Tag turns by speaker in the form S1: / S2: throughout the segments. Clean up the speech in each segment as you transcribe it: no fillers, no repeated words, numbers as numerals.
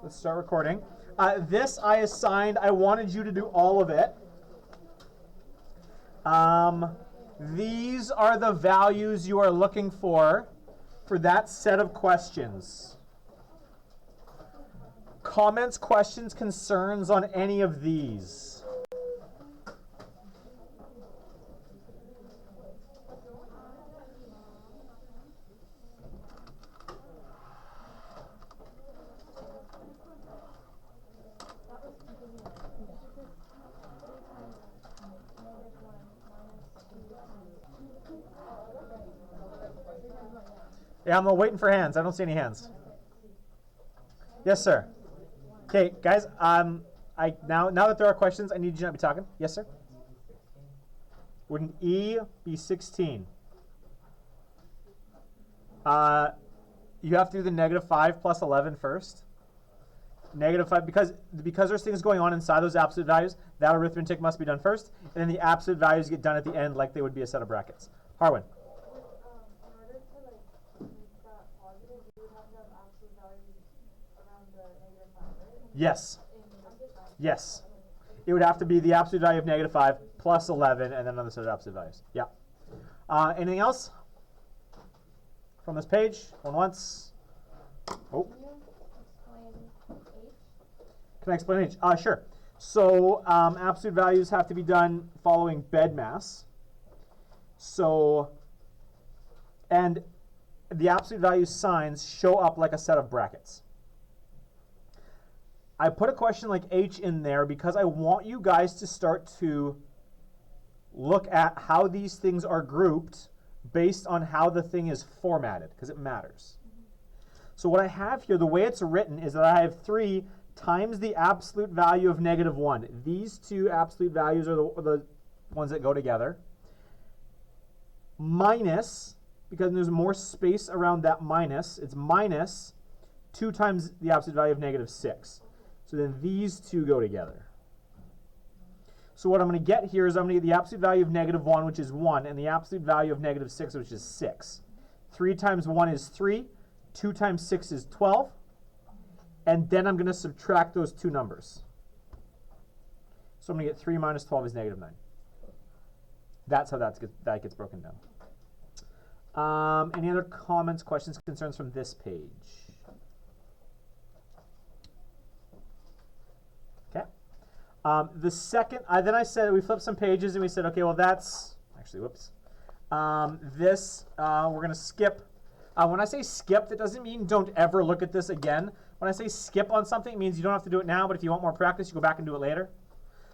S1: Let's start recording. This I assigned, I wanted you to do all of it. These are the values you are looking for that set of questions. Comments, questions, concerns on any of these? Yeah, I'm waiting for hands. I don't see any hands. Yes, sir. Okay, guys. Now that there are questions, I need you to not be talking. Yes, sir. Wouldn't E be 16? You have to do the -5 plus 11 first. -5 because there's things going on inside those absolute values. That arithmetic must be done first, and then the absolute values get done at the end, like they would be a set of brackets. Harwin. Yes. Yes. It would have to be the absolute value of -5 plus 11 and then another set of absolute values. Yeah. Anything else from this page? One once. Oh. Can I explain H? Sure. So absolute values have to be done following bed mass. So, and the absolute value signs show up like a set of brackets. I put a question like H in there because I want you guys to start to look at how these things are grouped based on how the thing is formatted, because it matters. So what I have here, the way it's written, is that I have 3 times the absolute value of -1. These two absolute values are the ones that go together. Minus, because there's more space around that minus, it's minus 2 times the absolute value of -6. So then these two go together. So what I'm going to get here is I'm going to get the absolute value of -1, which is 1, and the absolute value of -6, which is 6. 3 times 1 is 3. 2 times 6 is 12. And then I'm going to subtract those two numbers. So I'm going to get 3 minus 12 is -9. That's how that gets broken down. Any other comments, questions, concerns from this page? Okay. The second, then I said, we flipped some pages and we said, okay, well that's, actually, whoops. We're going to skip. When I say skip, that doesn't mean don't ever look at this again. When I say skip on something, it means you don't have to do it now, but if you want more practice, you go back and do it later.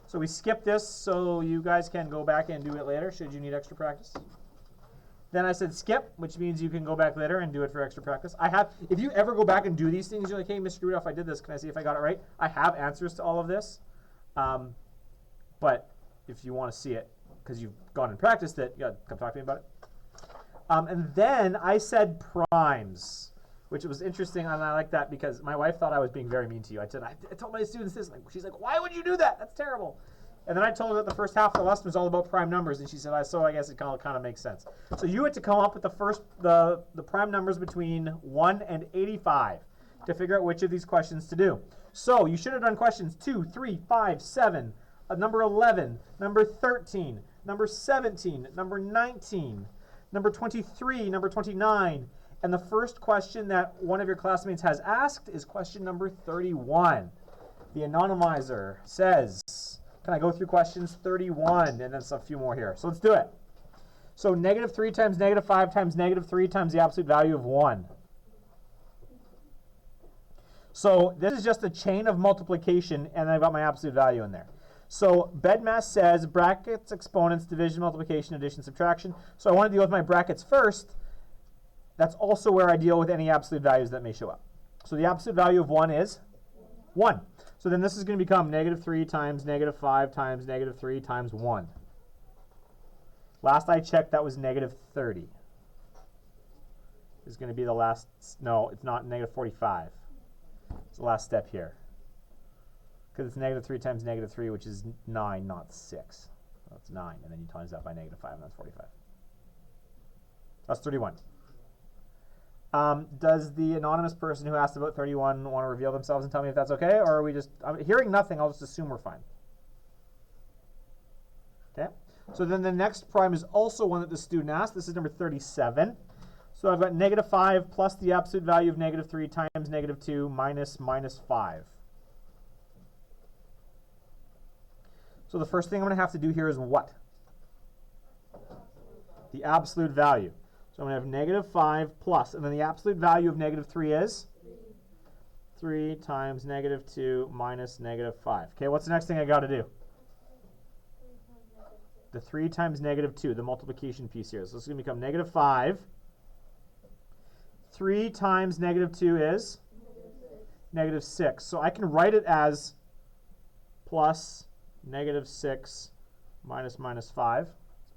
S1: So we skip this so you guys can go back and do it later, should you need extra practice. Then I said skip, which means you can go back later and do it for extra practice. If you ever go back and do these things, you're like, hey, Mr. Rudolph, I did this. Can I see if I got it right? I have answers to all of this. But if you want to see it, because you've gone and practiced it, you got to come talk to me about it. And then I said primes, which was interesting, and I like that because my wife thought I was being very mean to you. I told my students this. She's like, why would you do that? That's terrible. And then I told her that the first half of the lesson was all about prime numbers, and she said, so I guess it kind of makes sense. So you had to come up with the prime numbers between 1 and 85 to figure out which of these questions to do. So you should have done questions 2, 3, 5, 7, number 11, number 13, number 17, number 19, number 23, number 29, and the first question that one of your classmates has asked is question number 31. The anonymizer says, can I go through questions 31? And then a few more here. So let's do it. So -3 times -5 times -3 times the absolute value of 1. So this is just a chain of multiplication, and I've got my absolute value in there. So BEDMAS says brackets, exponents, division, multiplication, addition, subtraction. So I want to deal with my brackets first. That's also where I deal with any absolute values that may show up. So the absolute value of 1 is 1. So then this is going to become -3 times -5 times -3 times 1. Last I checked, that was -30. Is going to be the last, no, it's not, -45. It's the last step here. Because it's -3 times -3, which is 9, not 6. So it's 9, and then you times that by -5, and that's 45. That's 31. Does the anonymous person who asked about 31 want to reveal themselves and tell me if that's okay, or are we just, I'm hearing nothing, I'll just assume we're fine. Okay, so then the next prime is also one that the student asked. This is number 37. So I've got negative 5 plus the absolute value of negative 3 times negative 2 minus minus 5. So the first thing I'm going to have to do here is what? The absolute value. So I'm going to have negative 5 plus, and then the absolute value of negative 3 is? 3 times negative 2 minus negative 5. Okay, what's the next thing I got to do? The 3 times negative 2, the multiplication piece here. So it's going to become negative 5. 3 times negative 2 is? Negative 6. So I can write it as plus negative 6 minus minus 5.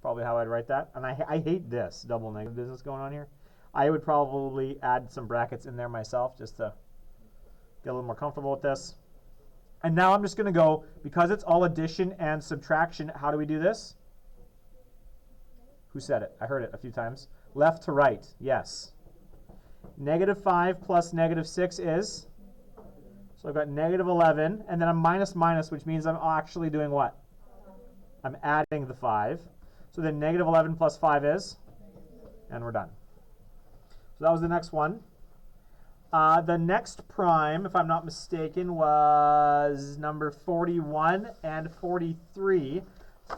S1: Probably how I'd write that. And I hate this double negative business going on here. I would probably add some brackets in there myself just to get a little more comfortable with this. And now I'm just going to go, because it's all addition and subtraction, how do we do this? Who said it? I heard it a few times. Left to right. Yes. Negative 5 plus negative 6 is? So I've got negative 11, and then I'm minus minus, which means I'm actually doing what? I'm adding the 5. So then negative 11 plus 5 is? And we're done. So that was the next one. The next prime, if I'm not mistaken, was number 41 and 43.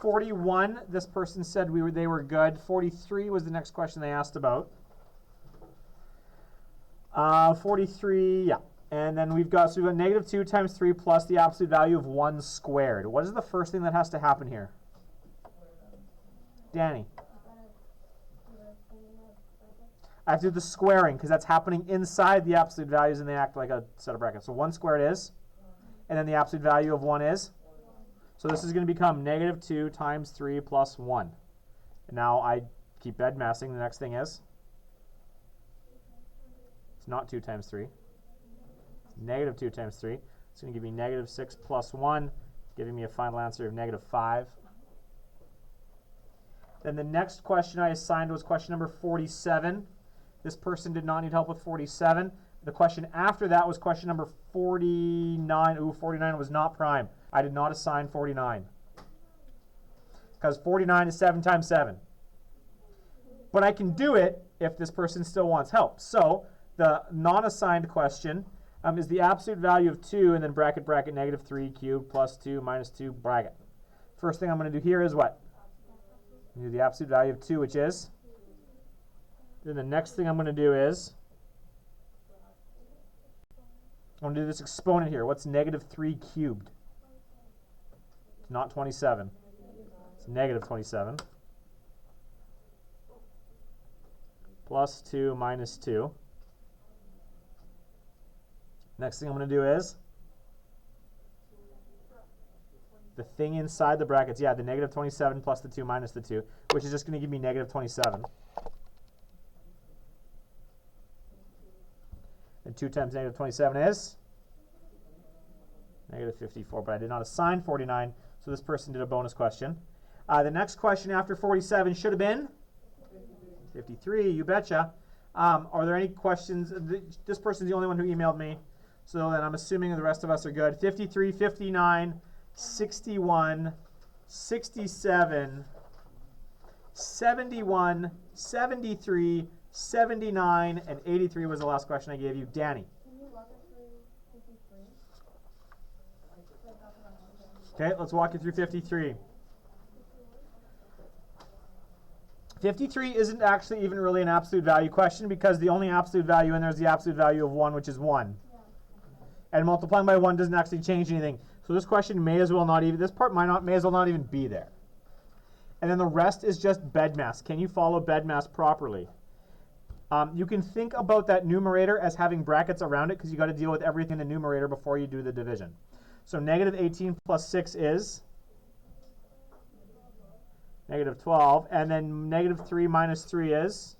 S1: 41, this person said they were good. 43 was the next question they asked about. 43, yeah. And then we've got negative 2 times 3 plus the absolute value of 1 squared. What is the first thing that has to happen here? Danny. I have to do the squaring because that's happening inside the absolute values and they act like a set of brackets. So 1 squared is, and then the absolute value of 1 is. So this is going to become negative 2 times 3 plus 1. And now I keep bedmassing. The next thing is, it's not 2 times 3. It's negative 2 times 3. It's going to give me negative 6 plus 1, giving me a final answer of negative 5. Then the next question I assigned was question number 47. This person did not need help with 47. The question after that was question number 49. Ooh, 49 was not prime. I did not assign 49. Because 49 is 7 times 7. But I can do it if this person still wants help. So the non-assigned question is the absolute value of 2, and then bracket, bracket, negative 3 cubed plus 2 minus 2 bracket. First thing I'm going to do here is what? Do the absolute value of 2, which is. Then the next thing I'm going to do is, I'm going to do this exponent here. What's negative 3 cubed? It's not 27. It's negative 27. Plus 2 minus 2. Next thing I'm going to do is the thing inside the brackets. Yeah, the negative 27 plus the 2 minus the 2, which is just going to give me negative 27. And 2 times negative 27 is negative 54. But I did not assign 49, so this person did a bonus question. The next question after 47 should have been 53. You betcha. Are there any questions? This person's the only one who emailed me, so then I'm assuming the rest of us are good. 53, 59, 61, 67, 71, 73, 79, and 83 was the last question I gave you. Danny.
S2: Can you walk us through 53?
S1: Okay, let's walk you through 53. 53 isn't actually even really an absolute value question because the only absolute value in there is the absolute value of 1, which is 1.
S2: Yeah.
S1: And multiplying by 1 doesn't actually change anything. So this question may as well not even, this part may as well not even be there. And then the rest is just bedmass. Can you follow bedmass properly? You can think about that numerator as having brackets around it because you got to deal with everything in the numerator before you do the division. So negative 18 plus 6 is negative 12. And then negative 3 minus 3 is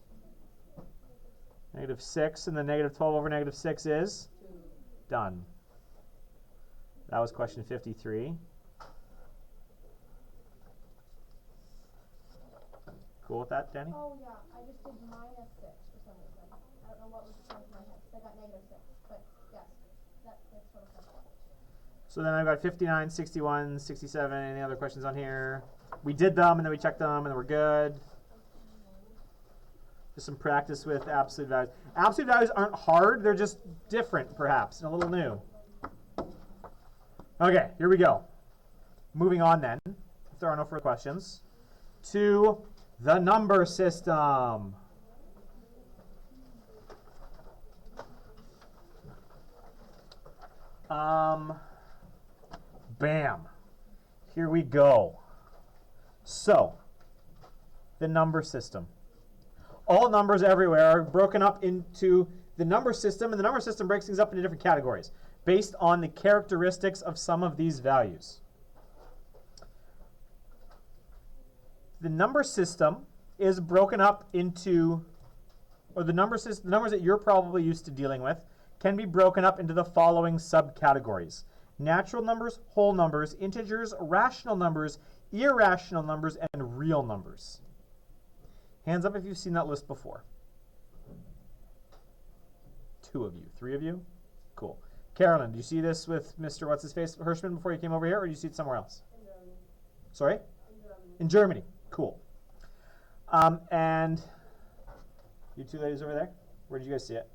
S1: negative 6. And then negative 12 over negative 6 is done. That was question 53. Cool with that, Danny?
S2: Oh, yeah. I just did minus 6 for some reason. I don't know what was the point in my head. So I got -6. But yes, that makes total sense.
S1: So then I've got 59, 61, 67. Any other questions on here? We did them, and then we checked them, and we're good. Just some practice with absolute values. Absolute values aren't hard. They're just different, perhaps, and a little new. Okay, here we go. Moving on then, if there are no further questions, to the number system. Bam. Here we go. So, the number system. All numbers everywhere are broken up into the number system, and the number system breaks things up into different categories based on the characteristics of some of these values. The number system is broken up into, or the numbers that you're probably used to dealing with can be broken up into the following subcategories: natural numbers, whole numbers, integers, rational numbers, irrational numbers, and real numbers. Hands up if you've seen that list before. 2 of you. 3 of you? Cool. Carolyn, do you see this with Mr. What's-His-Face Hirschman before you came over here, or do you see it somewhere else?
S2: In Germany.
S1: Sorry?
S2: In Germany.
S1: In Germany. Cool. And you 2 ladies over there, where did you guys see it?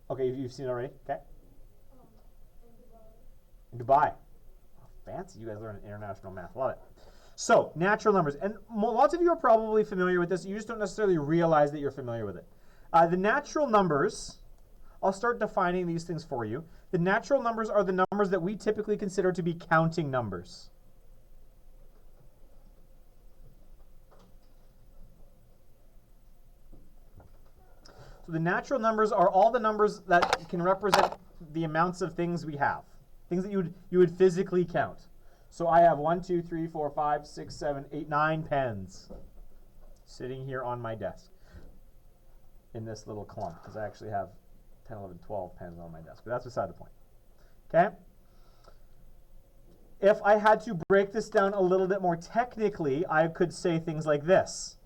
S1: Okay, you've seen it already? Okay. In Dubai. Oh, fancy. You guys learn international math. Love it. So, natural numbers. And lots of you are probably familiar with this. You just don't necessarily realize that you're familiar with it. The natural numbers, I'll start defining these things for you. The natural numbers are the numbers that we typically consider to be counting numbers. So the natural numbers are all the numbers that can represent the amounts of things we have. Things that you would physically count. So I have 1, 2, 3, 4, 5, 6, 7, 8, 9 pens sitting here on my desk in this little clump, because I actually have 10, 11, 12 pens on my desk. But that's beside the point. Okay? If I had to break this down a little bit more technically, I could say things like this.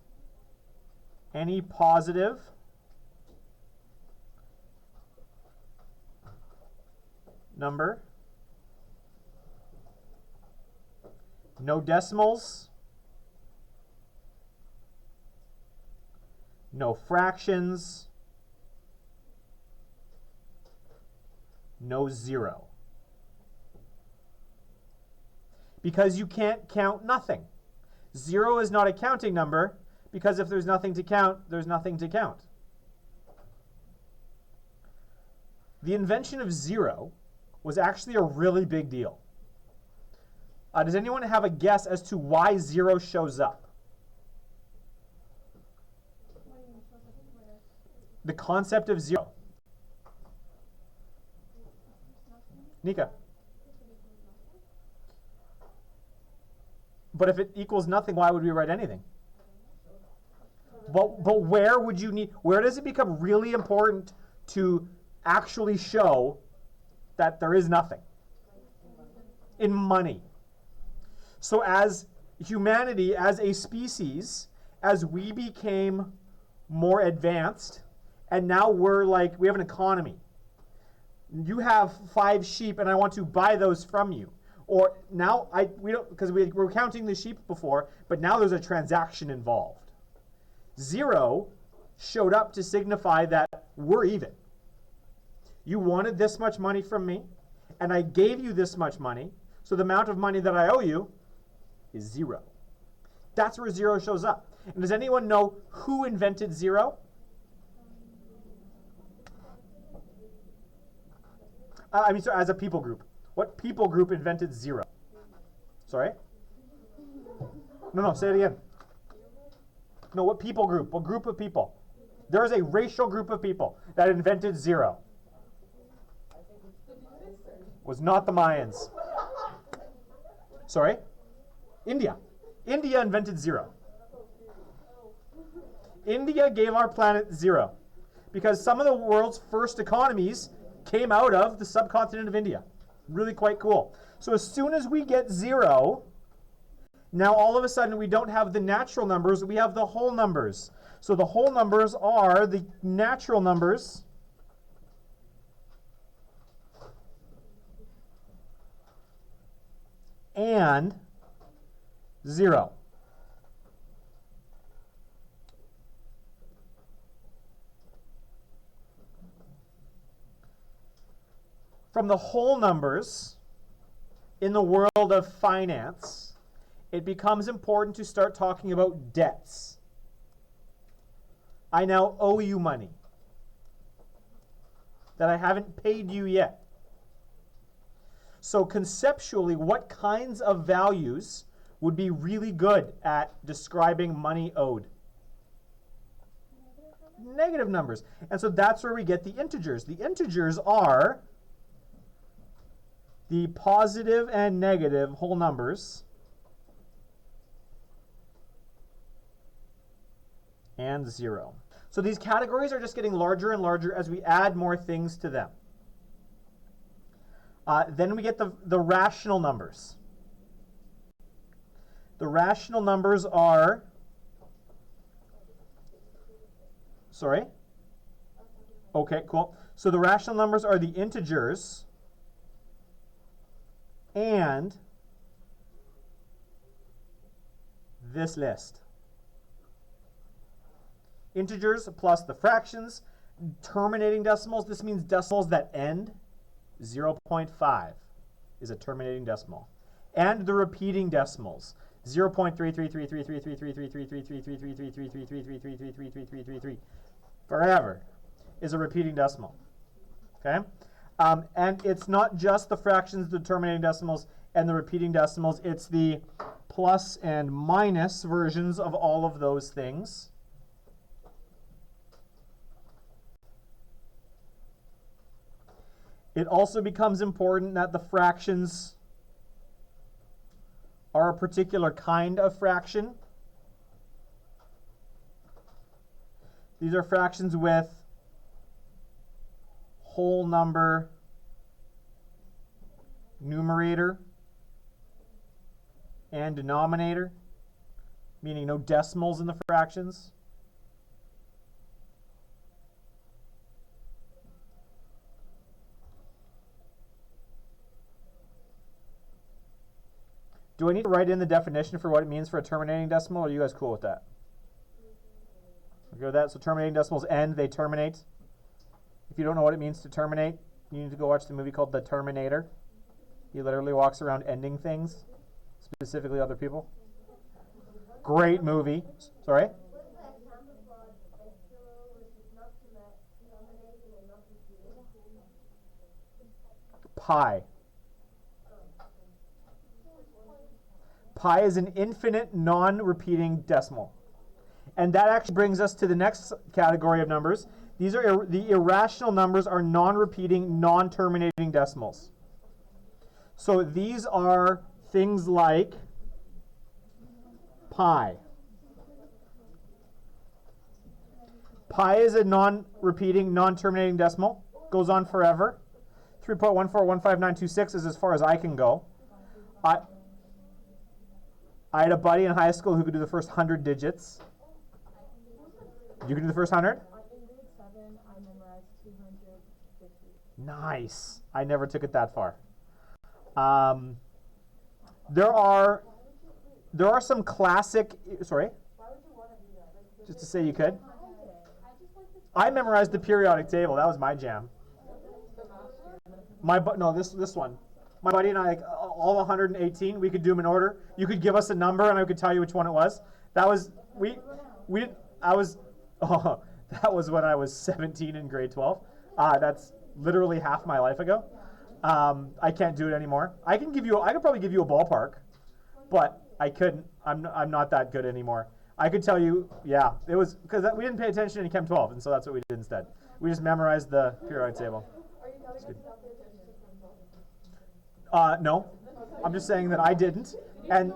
S1: Any positive number, no decimals, no fractions, no zero. Because you can't count nothing. 0 is not a counting number, because if there's nothing to count, there's nothing to count. The invention of 0 was actually a really big deal. Does anyone have a guess as to why 0 shows up? The concept of 0. Nika. But if it equals nothing, why would we write anything? But where would you need, where does it become really important to actually show that there is nothing? In money. So as humanity, as a species, as we became more advanced, and now we have an economy. You have 5 sheep and I want to buy those from you. Or now we don't, because we were counting the sheep before, but now there's a transaction involved. 0 showed up to signify that we're even. You wanted this much money from me, and I gave you this much money, so the amount of money that I owe you is 0. That's where 0 shows up. And does anyone know who invented 0? Sorry, as a people group. What people group invented 0? Sorry? No, say it again. No, what people group? What group of people? There is a racial group of people that invented 0. Was not the Mayans. Sorry? India. India invented 0. India gave our planet 0. Because some of the world's first economies came out of the subcontinent of India. Really quite cool. So as soon as we get 0, now all of a sudden we don't have the natural numbers, we have the whole numbers. So the whole numbers are the natural numbers and 0. From the whole numbers in the world of finance, it becomes important to start talking about debts. I now owe you money that I haven't paid you yet. So conceptually, what kinds of values would be really good at describing money owed? Negative numbers. And so that's where we get the integers. The integers are the positive and negative whole numbers and 0. So these categories are just getting larger and larger as we add more things to them. Then we get the rational numbers. The rational numbers are, sorry? Okay, cool. So the rational numbers are the integers and this list. Integers plus the fractions, terminating decimals. This means decimals that end. 0.5 is a terminating decimal. And the repeating decimals. 0.33333333333333333333333333 forever is a repeating decimal. Okay? And it's not just the fractions, the terminating decimals, and the repeating decimals. It's the plus and minus versions of all of those things. It also becomes important that the fractions are a particular kind of fraction. These are fractions with whole number numerator and denominator, meaning no decimals in the fractions. Do I need to write in the definition for what it means for a terminating decimal, or are you guys cool with that? Okay with that? So terminating decimals end, they terminate. If you don't know what it means to terminate, you need to go watch the movie called The Terminator. He literally walks around ending things, specifically other people. Great movie. Sorry? Pi. Pi is an infinite, non-repeating decimal. And that actually brings us to the next category of numbers. These are the irrational numbers are non-repeating, non-terminating decimals. So these are things like pi. Pi is a non-repeating, non-terminating decimal. Goes on forever. 3.1415926 is as far as I can go. I had a buddy in high school who could do the first 100 digits. You can do the first 100?
S3: In grade 7, I memorized 250.
S1: Nice. I never took it that far. There are some classic. Sorry?
S3: Why would you want to do that? Like,
S1: Just to say you could. I memorized the periodic table. That was my jam. This one. My buddy and I, like, all 118, we could do them in order. You could give us a number, and I could tell you which one it was. That was that was when I was 17 in grade 12. That's literally half my life ago. I can't do it anymore. I could probably give you a ballpark, but I couldn't. I'm not that good anymore. I could tell you, yeah, it was because we didn't pay attention in Chem 12, and so that's what we did instead. We just memorized the periodic table.
S3: Are you telling us about the attention to
S1: No, I'm just saying that I didn't, and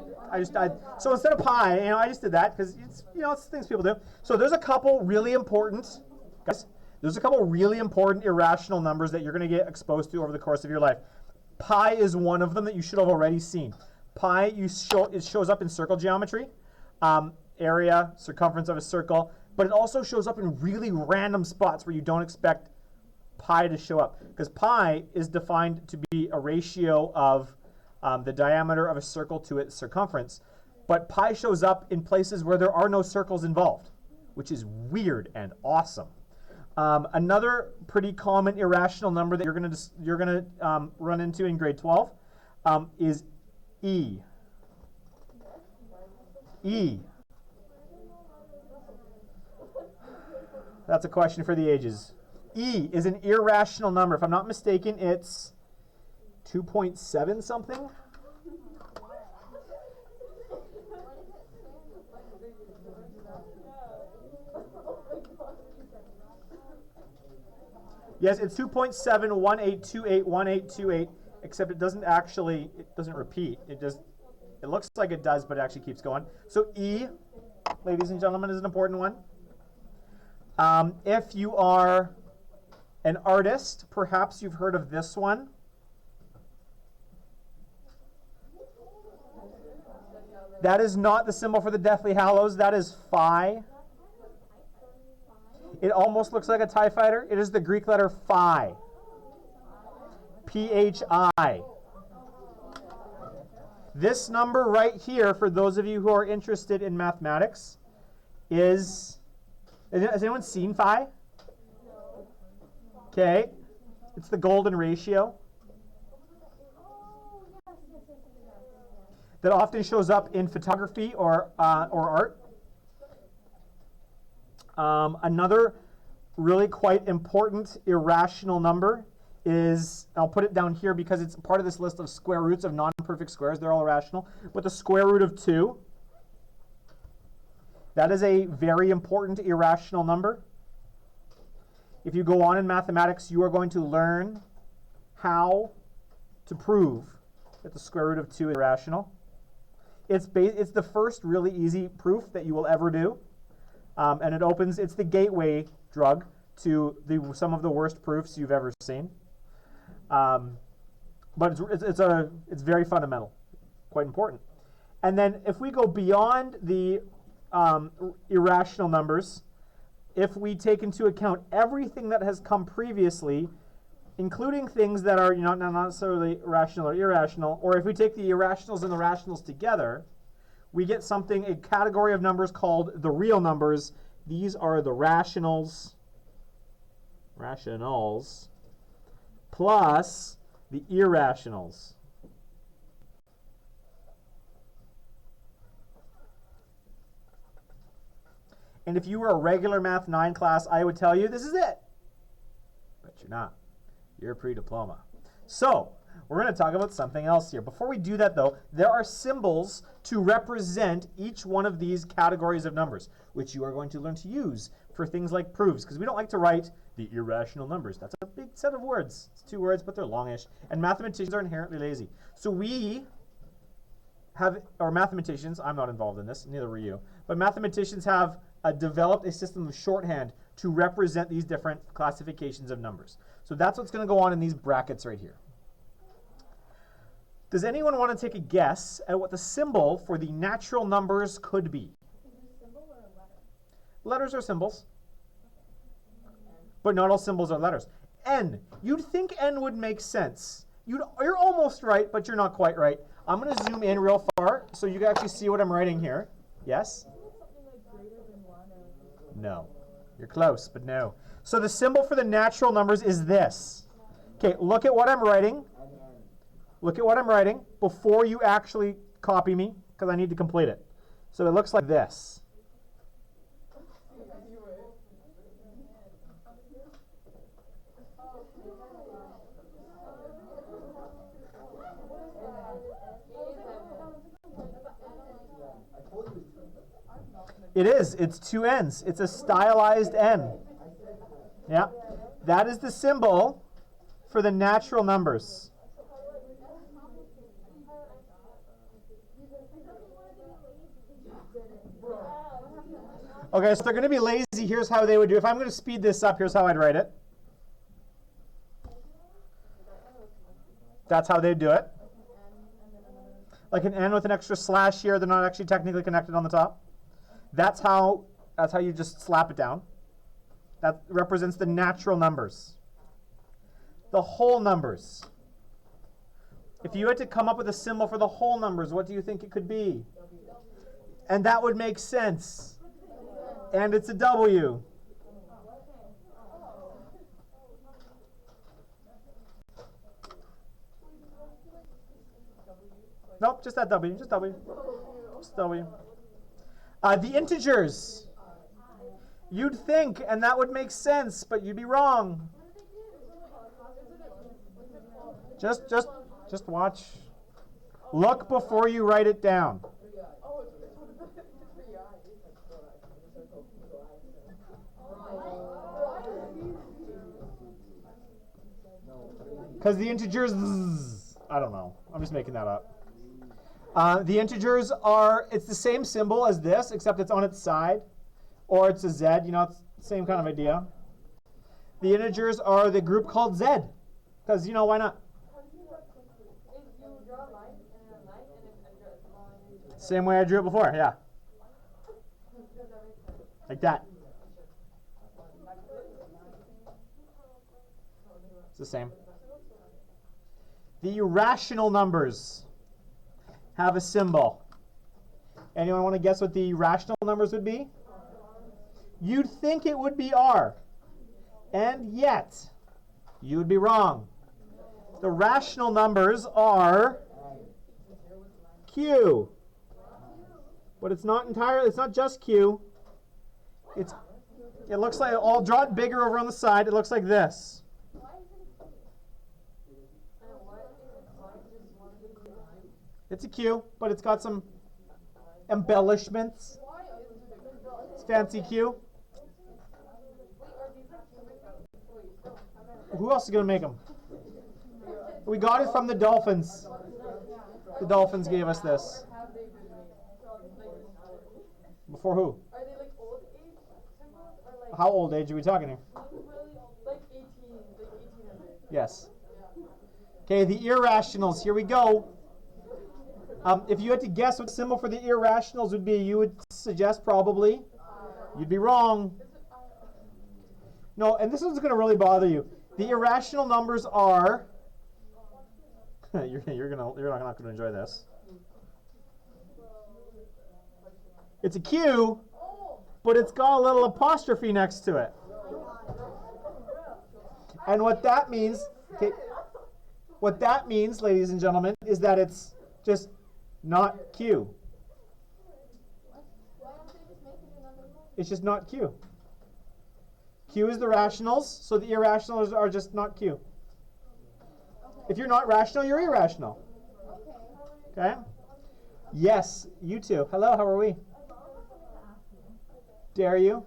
S1: so instead of pi, I just did that because it's things people do. So there's a couple really important, guys. There's a couple really important irrational numbers that you're going to get exposed to over the course of your life. Pi is one of them that you should have already seen. Pi it shows up in circle geometry, area, circumference of a circle. but it also shows up in really random spots where you don't expect pi to show up. Because pi is defined to be a ratio of the diameter of a circle to its circumference. But pi shows up in places where there are no circles involved, which is weird and awesome. Another pretty common irrational number that you're gonna run into in grade 12 is e. E. That's a question for the ages. E is an irrational number. If I'm not mistaken, it's 2.7 something. Yes, it's 2.718281828, except it doesn't repeat. It looks like it does, but it actually keeps going. So E, ladies and gentlemen, is an important one. If you are an artist, perhaps you've heard of this one. That is not the symbol for the Deathly Hallows. That is phi. It almost looks like a TIE fighter. It is the Greek letter phi. P-H-I. This number right here, for those of you who are interested in mathematics, has anyone seen phi? Okay. It's the golden ratio that often shows up in photography or art. Another really quite important irrational number is, I'll put it down here because it's part of this list of square roots of non-perfect squares. They're all irrational. But the square root of 2, that is a very important irrational number. If you go on in mathematics, you are going to learn how to prove that the square root of 2 is irrational. It's the first really easy proof that you will ever do. And it's the gateway drug to some of the worst proofs you've ever seen. But it's very fundamental, quite important. And then if we go beyond the irrational numbers, if we take into account everything that has come previously, including things that are not necessarily rational or irrational, or if we take the irrationals and the rationals together, we get a category of numbers called the real numbers. These are the rationals plus the irrationals. And if you were a regular Math 9 class, I would tell you this is it. But you're not. You're a pre-diploma. So, we're going to talk about something else here. Before we do that, though, there are symbols to represent each one of these categories of numbers, which you are going to learn to use for things like proofs, because we don't like to write the irrational numbers. That's a big set of words. It's 2 words, but they're longish. And mathematicians are inherently lazy. So mathematicians, I'm not involved in this, neither were you, but mathematicians have developed a system of shorthand to represent these different classifications of numbers. So that's what's going to go on in these brackets right here. Does anyone want to take a guess at what the symbol for the natural numbers could be?
S3: Is it a symbol or a letter?
S1: Letters are symbols. But not all symbols are letters. N. You'd think N would make sense. You're almost right, but you're not quite right. I'm going to zoom in real far so you can actually see what I'm writing here. Yes?
S3: Isn't it something like greater than 1 or...
S1: No. You're close, but no. So the symbol for the natural numbers is this. Okay, look at what I'm writing. Look at what I'm writing before you actually copy me, because I need to complete it. So it looks like this. It is. It's 2 N's. It's a stylized N. Yeah. That is the symbol for the natural numbers. Okay, so they're going to be lazy. Here's how they would do it. If I'm going to speed this up, here's how I'd write it. That's how they'd do it. Like an N with an extra slash here. They're not actually technically connected on the top. That's how That's how you just slap it down. That represents the natural numbers. The whole numbers. If you had to come up with a symbol for the whole numbers, what do you think it could be? And that would make sense. And it's a W. Nope, just that W. Just W. Just W. The integers. You'd think, and that would make sense, but you'd be wrong. Just watch. Look before you write it down. Because the integers, I don't know. I'm just making that up. The integers are, it's the same symbol as this, except it's on its side. Or it's a Z, you know, it's the same kind of idea. The integers are the group called Z. Because, you know, why not? Same way I drew it before, yeah. Like that. It's the same. The irrational numbers have a symbol. Anyone want to guess what the rational numbers would be? You'd think it would be R. And yet, you would be wrong. The rational numbers are Q. But it's not entirely, it's not just Q. It looks like, I'll draw it bigger over on the side. It looks like this. It's a Q, but it's got some embellishments. It's fancy Q. Who else is going to make them? We got it from the Dolphins. The Dolphins gave us this. Before who?
S3: Are they like old age symbols or like?
S1: How old age are we talking here?
S3: Like 18, like 1800.
S1: Yes. Okay, the irrationals. Here we go. If you had to guess what symbol for the irrationals would be, you would suggest probably. You'd be wrong. No, and this one's going to really bother you. The irrational numbers are. you're not going to enjoy this. It's a Q, but it's got a little apostrophe next to it. And what that means, ladies and gentlemen, is that it's just not Q. It's just not Q. Q is the rationals, so the irrationals are just not Q. If you're not rational, you're irrational. Okay? Yes, you too. Hello, how are we? Dare you?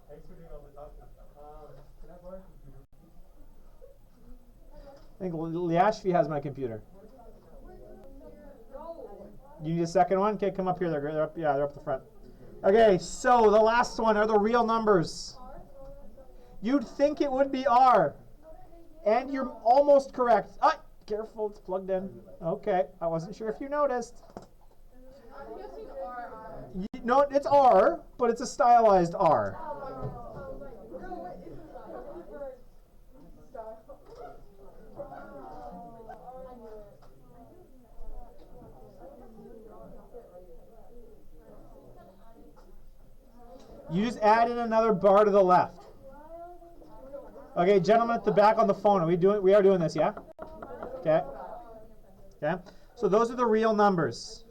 S4: Thanks for doing all the talking. Can I borrow your computer?
S1: I think Liashvi has my computer. You need a second one? Okay, come up here. They're up. Yeah, they're up the front. Okay, so the last one are the real numbers. You'd think it would be R, and you're almost correct. Ah, careful, it's plugged in. Okay, I wasn't sure if you noticed. No, it's R, but it's a stylized R. You just add in another bar to the left. Okay, gentlemen at the back on the phone, we are doing this, yeah? Okay. Okay. So those are the real numbers.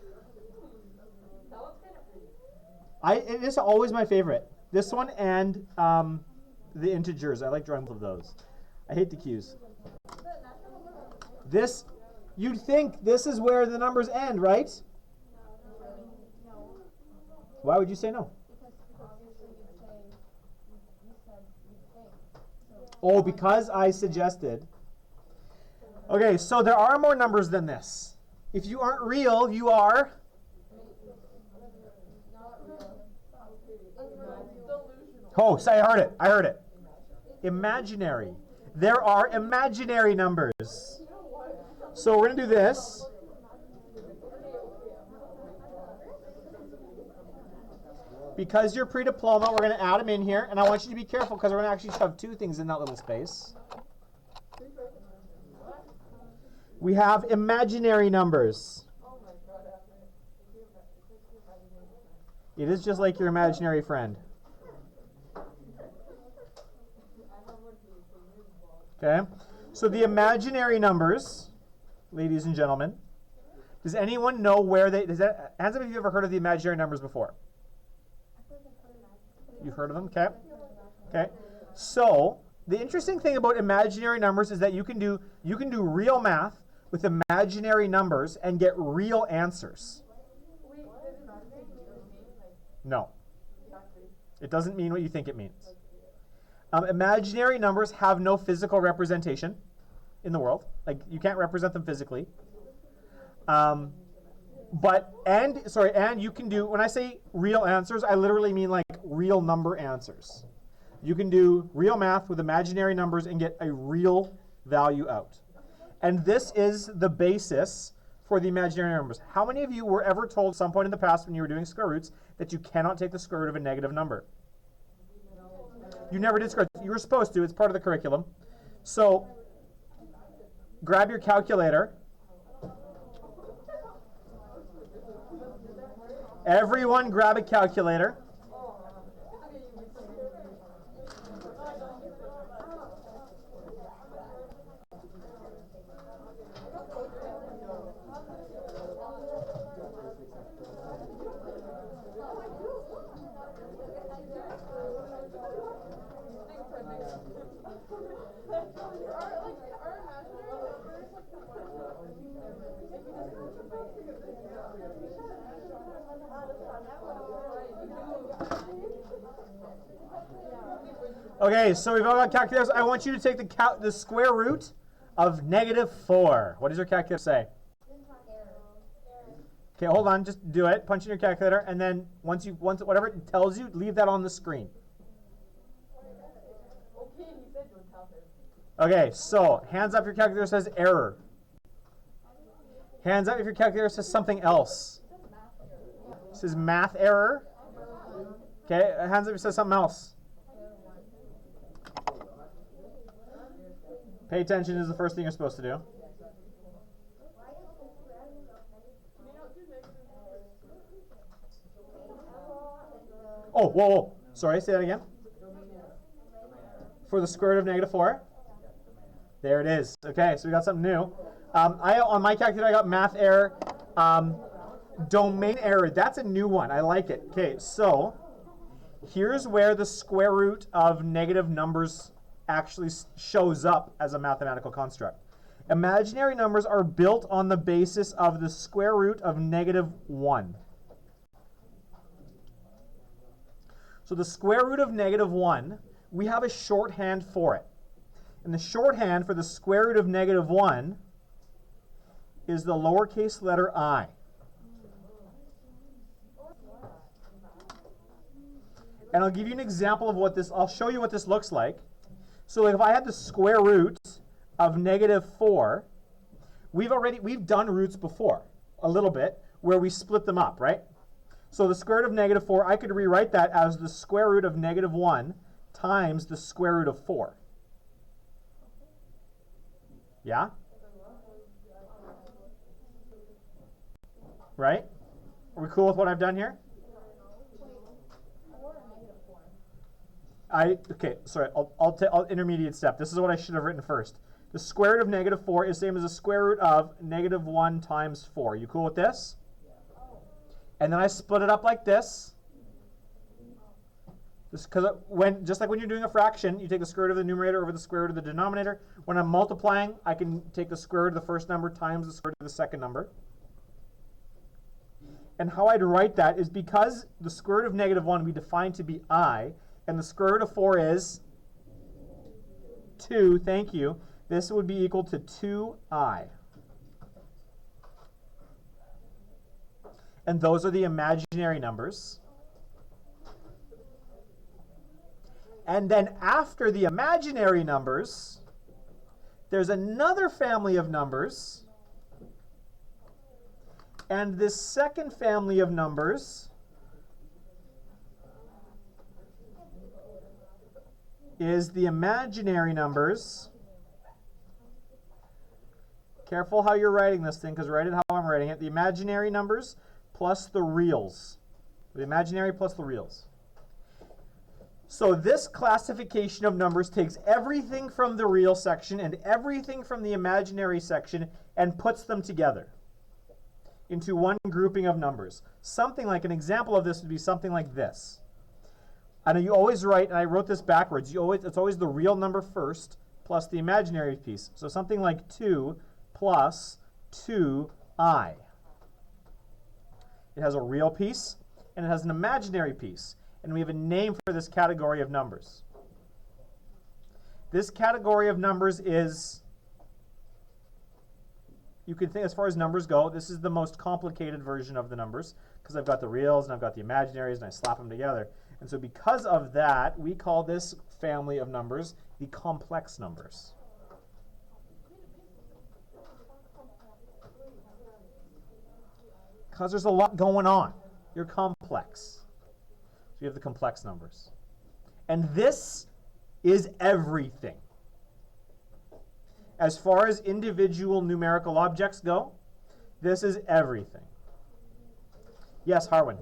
S1: It is always my favorite. This one and the integers. I like drawing both of those. I hate the Q's. This, you'd think this is where the numbers end, right? Why would you say no? Oh, because I suggested. Okay, so there are more numbers than this. If you aren't real, you are. Oh, say I heard it. I heard it. Imaginary. There are imaginary numbers. So we're going to do this. Because you're pre-diploma, we're going to add them in here, and I want you to be careful because we're going to actually shove two things in that little space. We have imaginary numbers. It is just like your imaginary friend. Okay, so the imaginary numbers, ladies and gentlemen, does anyone know where they, hands up if you've ever heard of the imaginary numbers before? You've heard of them, okay? Okay, so the interesting thing about imaginary numbers is that you can do real math with imaginary numbers and get real answers. No, it doesn't mean what you think it means. Imaginary numbers have no physical representation in the world. Like, you can't represent them physically. And you can do, when I say real answers, I literally mean like real number answers. You can do real math with imaginary numbers and get a real value out. And this is the basis for the imaginary numbers. How many of you were ever told at some point in the past when you were doing square roots that you cannot take the square root of a negative number? You never did square roots. You were supposed to. It's part of the curriculum. So grab your calculator. Everyone grab a calculator. Okay, so we've all got calculators. I want you to take the square root of -4. What does your calculator say? Okay, hold on. Just do it. Punch in your calculator, and then once whatever it tells you, leave that on the screen. Okay, so hands up if your calculator says error. Hands up if your calculator says something else. It says math error. Okay, hands up if it says something else. Pay attention is the first thing you're supposed to do. Oh, whoa. Sorry, say that again. For the square root of -4. There it is. Okay, so we got something new. On my calculator, I got math error. Domain error. That's a new one. I like it. Okay, so here's where the square root of negative numbers actually shows up as a mathematical construct. Imaginary numbers are built on the basis of the square root of -1. So the square root of -1, we have a shorthand for it. And the shorthand for the square root of -1 is the lowercase letter I. And I'll give you an example of what this, I'll show you what this looks like. So if I had the square root of -4, we've done roots before, a little bit, where we split them up, right? So the square root of -4, I could rewrite that as the square root of -1 times the square root of 4. Yeah? Right? Are we cool with what I've done here? Okay, sorry, I'll intermediate step. This is what I should have written first. The square root of -4 is the same as the square root of -1 times 4. You cool with this? And then I split it up like this. Just like when you're doing a fraction, you take the square root of the numerator over the square root of the denominator. When I'm multiplying, I can take the square root of the first number times the square root of the second number. And how I'd write that is because the square root of -1 we define to be I, and the square root of 4 is 2, thank you, this would be equal to 2I. And those are the imaginary numbers. And then after the imaginary numbers, there's another family of numbers. And this second family of numbers is the imaginary numbers. Careful how you're writing this thing, because write it how I'm writing it. The imaginary numbers plus the reals. The imaginary plus the reals. So this classification of numbers takes everything from the real section and everything from the imaginary section and puts them together into one grouping of numbers. Something like, an example of this would be something like this. I know you always write, and I wrote this backwards, it's always the real number first plus the imaginary piece. So something like 2 plus 2i. It has a real piece and it has an imaginary piece. And we have a name for this category of numbers. This category of numbers is, you can think, as far as numbers go, this is the most complicated version of the numbers, because I've got the reals and I've got the imaginaries and I slap them together. And so because of that, we call this family of numbers the complex numbers. Because there's a lot going on. You're complex. So you have the complex numbers. And this is everything. As far as individual numerical objects go, this is everything. Yes, Harwin.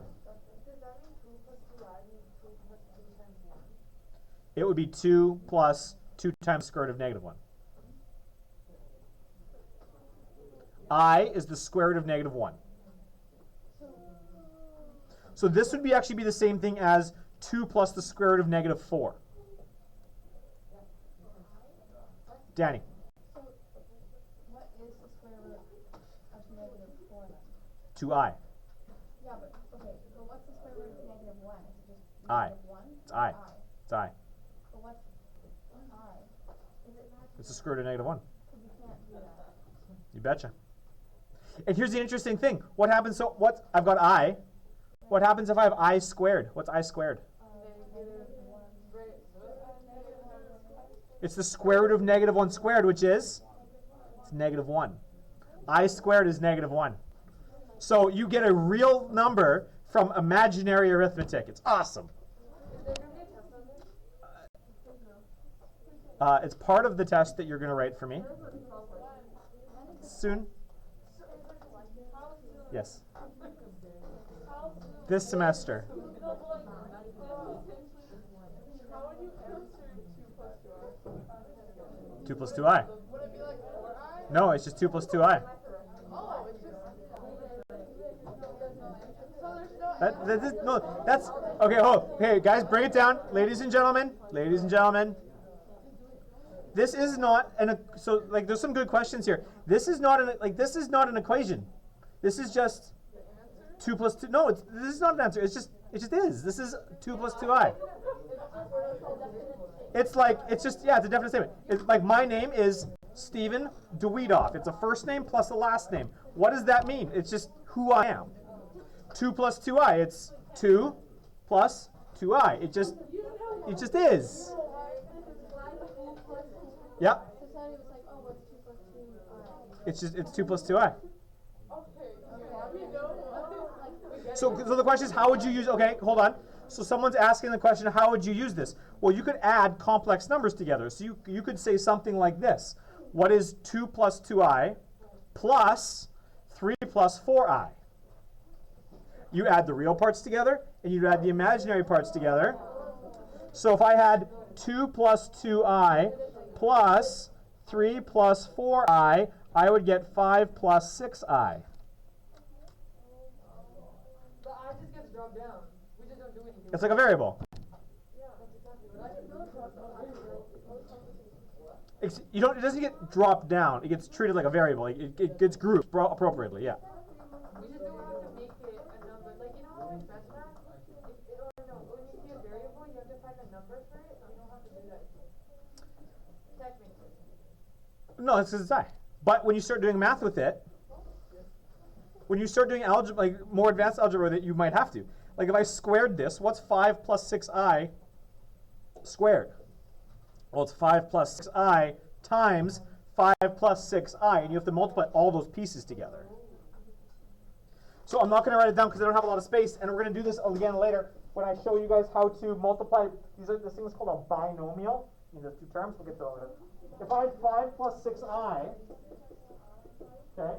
S1: It would be 2 plus 2 times square root of negative 1. I is the square root of negative 1. So this would actually be the same thing as 2 plus the square root of negative 4. Danny.
S2: So, what is the square root of negative 4 then?
S1: 2i.
S2: Yeah, but, okay, but what's the square root of negative 1? Is it just
S1: I.
S2: negative 1?
S1: It's I. It's I.
S2: But what's I? Is it not?
S1: It's the square root of negative 1.
S2: Because you can't do that.
S1: You betcha. And here's the interesting thing. What happens, so what, I've got I. What happens if I have I squared? What's I squared? It's the square root of negative 1 squared, which is? It's negative 1. I squared is negative 1. So you get a real number from imaginary arithmetic. It's awesome. It's part of the test that you're going to write for me. Soon? Yes. This semester.
S3: How would you answer 2 plus 2i?
S1: 2 plus 2i.
S3: Would it be like 4i?
S1: No, it's just 2 plus 2i.
S3: Oh, it's just. So there's no
S1: No, that's okay. Oh, hey guys, bring it down, ladies and gentlemen. Ladies and gentlemen. This is not so like. There's some good questions here. This is not this is not an equation. This is just 2 plus 2. No, this is not an answer. It just is. This is 2 plus 2i. It's just it's a definite statement. It's like my name is Stephen Dweedoff. It's a first name plus a last name. What does that mean? It's just who I am. 2 plus 2i. It's 2 plus 2i. It just is. Yep.
S2: Society was like, oh, what's 2 plus 2i?
S1: It's 2 plus 2i.
S3: Okay.
S1: So the question is, how would you use? Okay, hold on. So someone's asking the question, how would you use this? Well, you could add complex numbers together. So you could say something like this. What is 2 plus 2i plus 3 plus 4i? You add the real parts together, and you add the imaginary parts together. So if I had 2 plus 2i plus 3 plus 4i, I would get 5 plus 6i.
S3: The I just gets dropped down. We just don't do anything.
S1: It's like a variable. You don't. It doesn't get dropped down. It gets treated like a variable. It gets grouped appropriately. Yeah.
S3: We just don't have to make it a number. Like, you know how in best math, when you see a variable, you have to find a number for it? You don't have to do that. Technically.
S1: No, it's because it's I. But when you start doing math with it, when you start doing algebra, like more advanced algebra, that you might have to. Like if I squared this, what's 5 plus 6i squared? Well, it's 5 plus 6i times 5 plus 6i, and you have to multiply all those pieces together. So I'm not going to write it down because I don't have a lot of space, and we're going to do this again later. when I show you guys how to multiply, this thing is called a binomial. These are two terms, we'll get to it later. If I had 5 plus 6i, okay,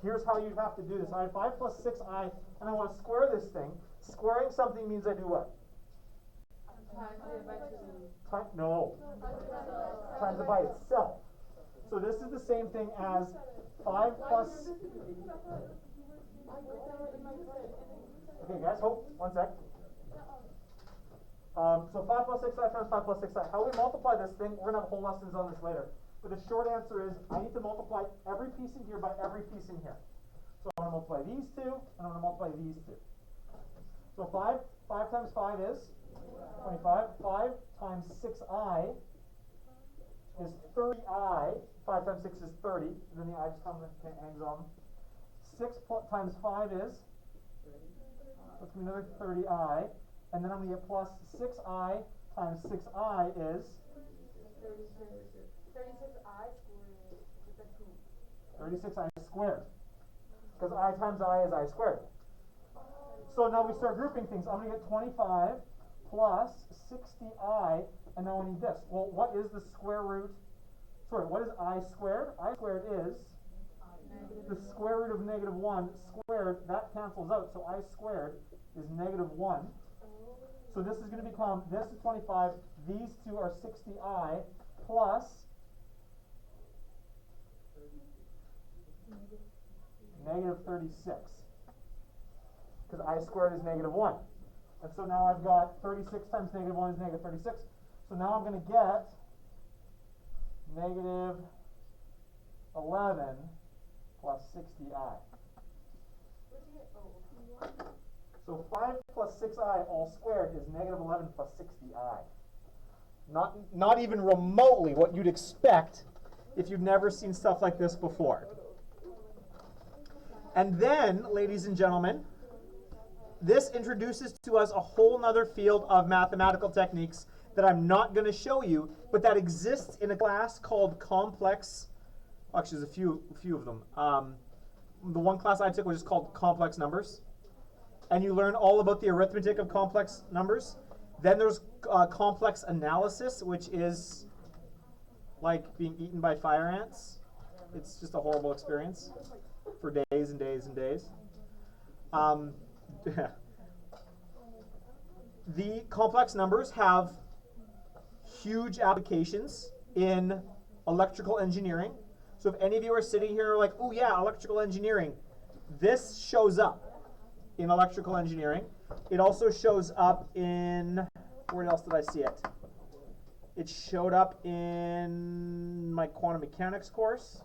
S1: here's how you'd have to do this. I had 5 plus 6i, and I want to square this thing. Squaring something means I do what? No. Times it by itself. So this is the same thing as 5 plus... Okay, guys, hold. 1 sec. So 5 plus 6i times 5 plus 6i. How we multiply this thing, we're going to have whole lessons on this later. But the short answer is, I need to multiply every piece in here by every piece in here. So I'm going to multiply these two, and I'm going to multiply these two. So 5 times 5 is 25. 5 times 6i is 30i. 5 times 6 is 30. And then the I just hangs on. 6 times 5 is, that's going to be another 30i. And then I'm going to get plus 6i times 6i is 36i squared. Because I times I is I squared. So now we start grouping things. I'm going to get 25 plus 60i, and now I need this. Well, what is the square root? Sorry, what is I squared? I squared is the square root of -1 squared. That cancels out, so I squared is -1. So this is going to become, this is 25, these two are 60i plus -36. Because I squared is -1. And so now I've got 36 times -1 is -36. So now I'm going to get -11 plus 60i. So 5 plus 6i all squared is -11 plus 60i. Not even remotely what you'd expect if you've never seen stuff like this before. And then, ladies and gentlemen, this introduces to us a whole nother field of mathematical techniques that I'm not going to show you, but that exists in a class called complex. Actually, there's a few of them. The one class I took was just called complex numbers. And you learn all about the arithmetic of complex numbers. Then there's complex analysis, which is like being eaten by fire ants. It's just a horrible experience for days and days and days. The complex numbers have huge applications in electrical engineering. So if any of you are sitting here like, oh yeah, electrical engineering, this shows up in electrical engineering. It also shows up in, where else did I see it? It showed up in my quantum mechanics course.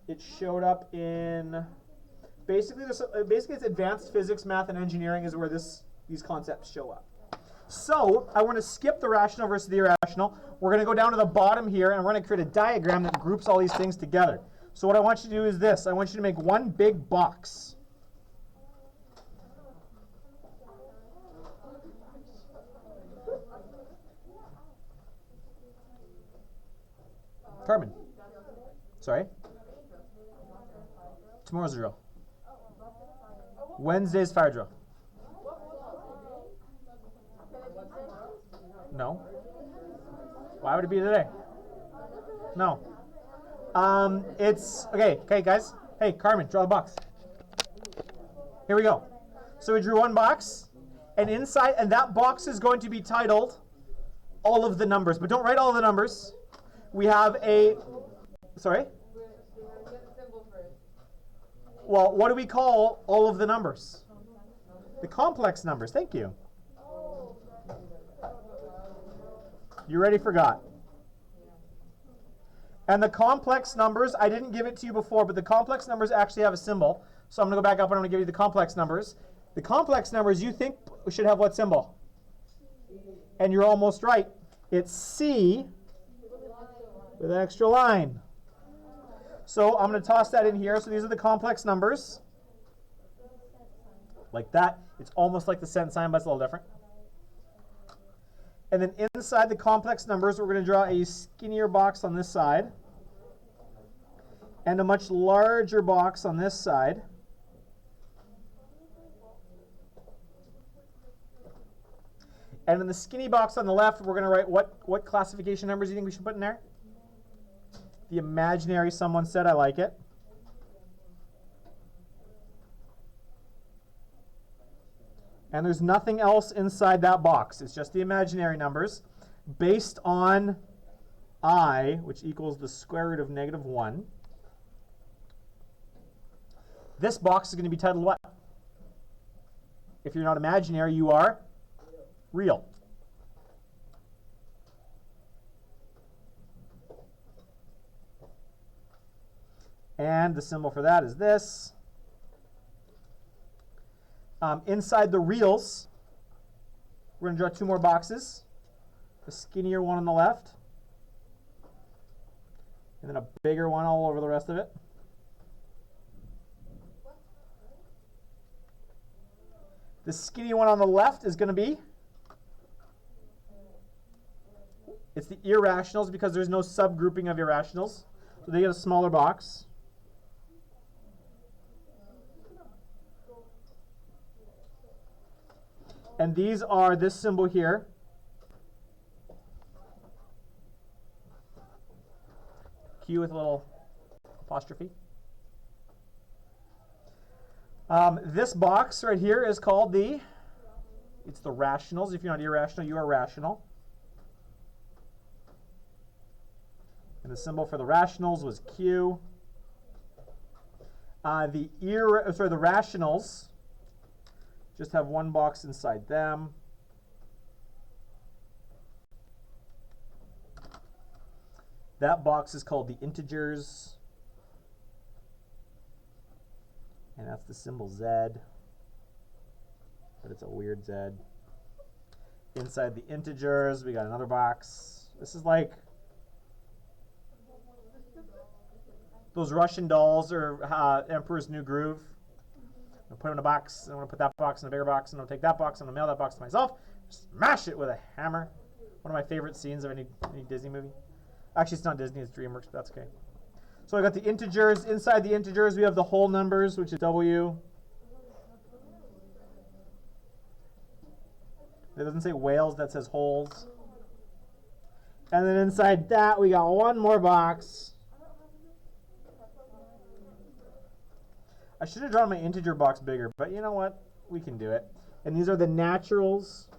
S1: It showed up in, basically it's advanced physics, math, and engineering is where these concepts show up. So I want to skip the rational versus the irrational. We're going to go down to the bottom here, and we're going to create a diagram that groups all these things together. So what I want you to do is this. I want you to make one big box. Carmen. Sorry? Tomorrow's the drill. Wednesday's fire drill. No. Why would it be today? No. It's, okay, guys. Hey, Carmen, draw the box. Here we go. So we drew one box, and inside, and that box is going to be titled all of the numbers. But don't write all of the numbers. We have a, sorry? Well, what do we call all of the numbers? The complex numbers. Thank you. You already forgot. And the complex numbers, I didn't give it to you before, but the complex numbers actually have a symbol. So I'm going to go back up and I'm going to give you the complex numbers. The complex numbers you think should have what symbol? And you're almost right. It's C with an extra line. So I'm going to toss that in here. So these are the complex numbers. Like that. It's almost like the cent sign, but it's a little different. And then inside the complex numbers, we're going to draw a skinnier box on this side and a much larger box on this side. And in the skinny box on the left, we're going to write what classification numbers do you think we should put in there? The imaginary someone said, I like it. And there's nothing else inside that box. It's just the imaginary numbers based on I, which equals the square root of -1. This box is going to be titled what? If you're not imaginary, you are real. And the symbol for that is this. Inside the reals, we're going to draw two more boxes. The skinnier one on the left, and then a bigger one all over the rest of it. The skinny one on the left is going to be, it's the irrationals because there's no subgrouping of irrationals. So they get a smaller box. And these are this symbol here. Q with a little apostrophe. This box right here is called it's the rationals. If you're not irrational, you are rational. And the symbol for the rationals was Q. The rationals just have one box inside them. That box is called the integers. And that's the symbol Z. But it's a weird Z. Inside the integers, we got another box. This is like those Russian dolls or Emperor's New Groove. I'm going to put them in a box. I'm going to put that box in a bigger box. I'm going to take that box. I'm going to mail that box to myself. Smash it with a hammer. One of my favorite scenes of any Disney movie. Actually, it's not Disney. It's DreamWorks, but that's okay. So I got the integers. Inside the integers, we have the whole numbers, which is W. It doesn't say whales. That says wholes. And then inside that, we got one more box. I should have drawn my integer box bigger, but you know what? We can do it. And these are the naturals.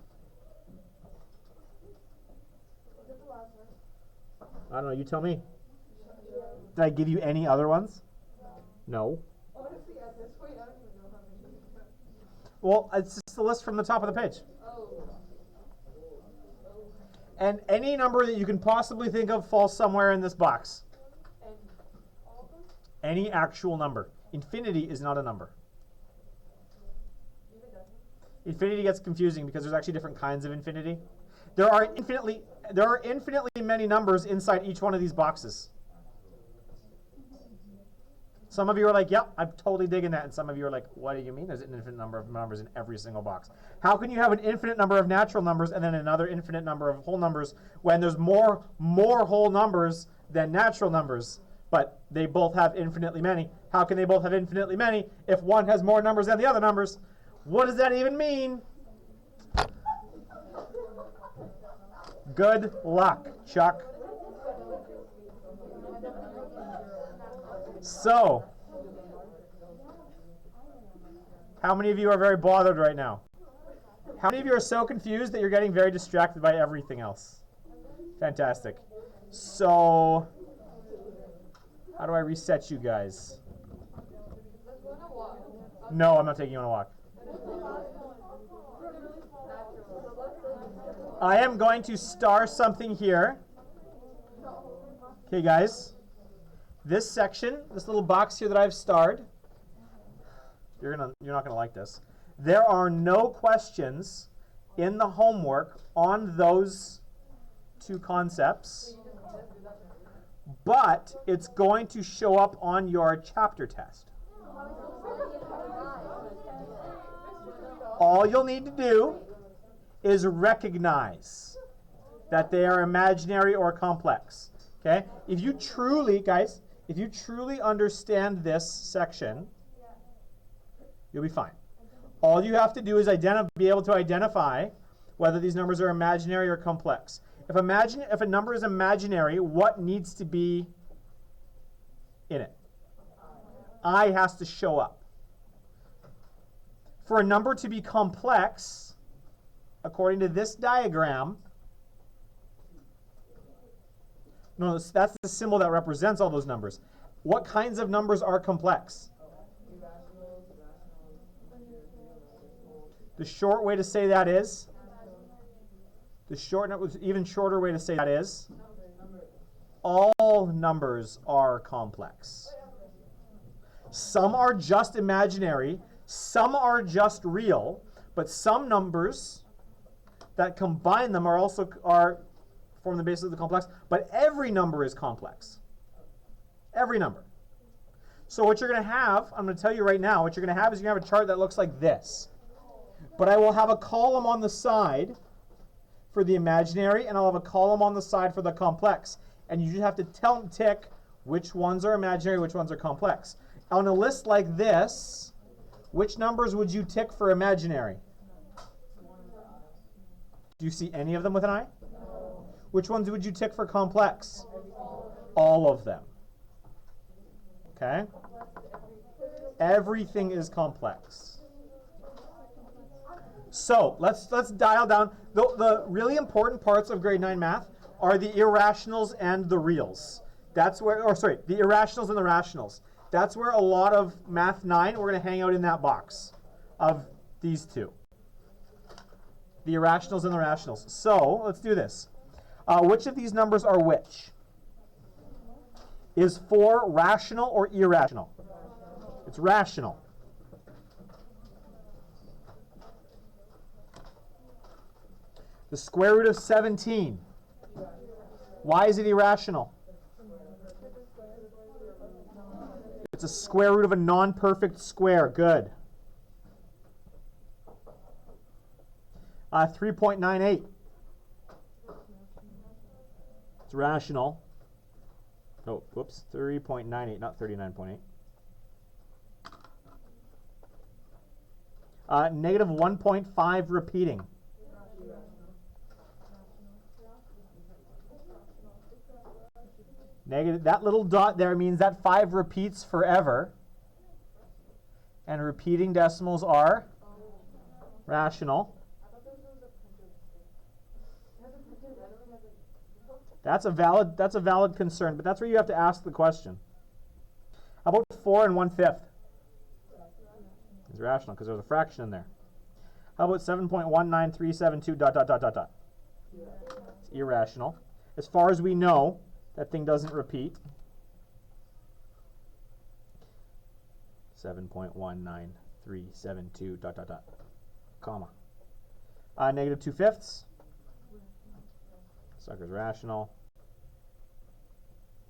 S1: I don't know. You tell me. Did I give you any other ones? No.
S3: Honestly, at this point, I don't even know how many.
S1: Well, it's just the list from the top of the page. And any number that you can possibly think of falls somewhere in this box. Any actual number. Infinity is not a number. Infinity gets confusing because there's actually different kinds of infinity. There are infinitely many numbers inside each one of these boxes. Some of you are like, yep, I'm totally digging that. And some of you are like, what do you mean there's an infinite number of numbers in every single box? How can you have an infinite number of natural numbers and then another infinite number of whole numbers when there's more whole numbers than natural numbers, but they both have infinitely many? How can they both have infinitely many if one has more numbers than the other numbers? What does that even mean? Good luck, Chuck. So, how many of you are very bothered right now? How many of you are so confused that you're getting very distracted by everything else? Fantastic. So, how do I reset you guys? No, I'm not taking you on a walk. I am going to star something here. Okay, guys. This section, this little box here that I've starred, you're not gonna like this. There are no questions in the homework on those two concepts, but it's going to show up on your chapter test. All you'll need to do is recognize that they are imaginary or complex. Okay? If you truly, guys, if you truly understand this section, you'll be fine. All you have to do is be able to identify whether these numbers are imaginary or complex. If a number is imaginary, what needs to be in it? I has to show up. For a number to be complex, according to this diagram, no, that's the symbol that represents all those numbers. What kinds of numbers are complex? The short way to say that is? Even shorter way to say that is? All numbers are complex. Some are just imaginary, some are just real, but some numbers that combine them form the basis of the complex, but every number is complex. Every number. So what you're going to have, I'm going to tell you right now, what you're going to have is you're going to have a chart that looks like this. But I will have a column on the side for the imaginary, and I'll have a column on the side for the complex. And you just have to tick which ones are imaginary, which ones are complex. On a list like this, which numbers would you tick for imaginary? Do you see any of them with an I? No. Which ones would you tick for complex? All of them. Okay? Everything is complex. So let's dial down. The really important parts of grade 9 math are the irrationals and the reals. The irrationals and the rationals. That's where a lot of math 9, we're going to hang out in that box of these two. The irrationals and the rationals. So let's do this. Which of these numbers are which? Is 4 rational or irrational? It's rational. The square root of 17. Why is it irrational? It's a square root of a non-perfect square. Good. 3.98. It's rational. Oh, whoops. 3.98, not 39.8. Negative 1.5 repeating. Negative, that little dot there means that 5 repeats forever. And repeating decimals are rational. That's a valid concern, but that's where you have to ask the question. How about 4 and 1/5? It's rational because there's a fraction in there. How about 7.19372 ... It's irrational. As far as we know, that thing doesn't repeat. 7.19372 ... comma. Negative 2/5. Sucker's rational.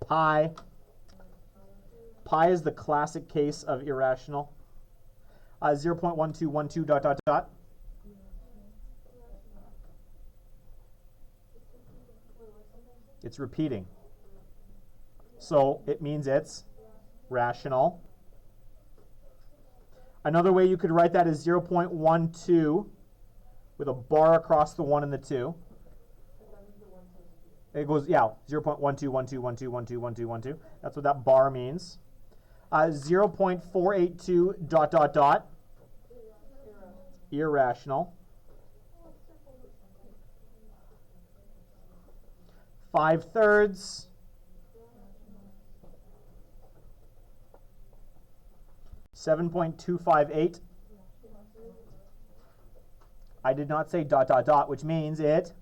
S1: Pi. Pi is the classic case of irrational. 0.1212 ... It's repeating. So it means it's rational. Another way you could write that is 0.12 with a bar across the 1 and the 2. It goes, 0.121212121212. That's what that bar means. 0.482 ... Irrational. 5/3. 7.258. I did not say ... which means it